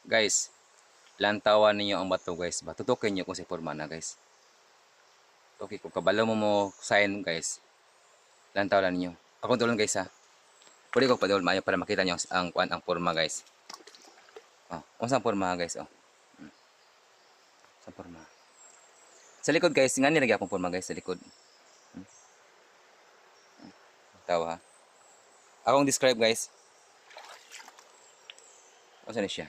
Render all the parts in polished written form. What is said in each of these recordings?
Guys, lantawan ninyo ang bato guys. Tutukin nyo kung si forma na guys. Okay, kung kabalo mo sign guys. Lantawan ninyo. Pakontrolon guys ha. Pwede ko padol mayo para makita nyo ang forma guys. Oh, unsang forma guys oh. Sa forma. Sa likod guys, nga nilagay akong forma guys sa likod. Tawa ha. Akong describe guys. Ano na siya?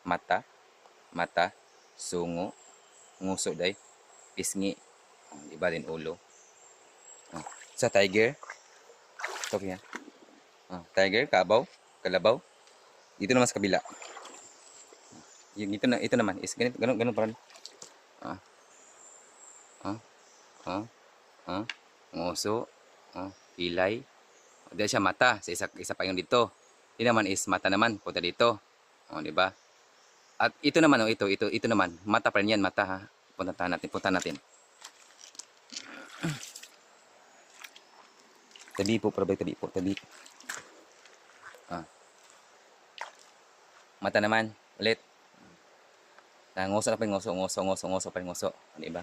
Mata, sungo, nguso day, pisngi, iba din ulo. Sa tiger, ito kaya. Tiger, kalabaw. Dito naman sa kabila. Yung ito naman is ganun pa rin. Nguso, kilay. Dahil siya mata, sa isa pa yung dito. Ito naman is mata naman, punta dito. Di ba? At ito naman, ito naman, mata pa rin yan, mata ha. Punta natin. Tabi po. Mata naman, ulit. Nguso na pa yung nguso pa rin nguso. Di ba?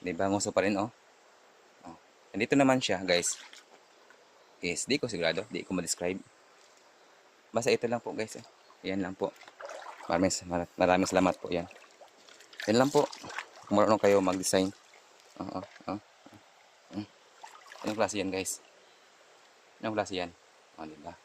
Di ba, nguso pa rin oh. Dito naman siya guys. Is, di ko sigurado, di ko ma-describe. Basta ito lang po guys. Yan lang po. Maraming salamat po yan. Yan lang po. Kung marunong kayo mag-design. Anong klase yan guys? Anong klase yan? Diba?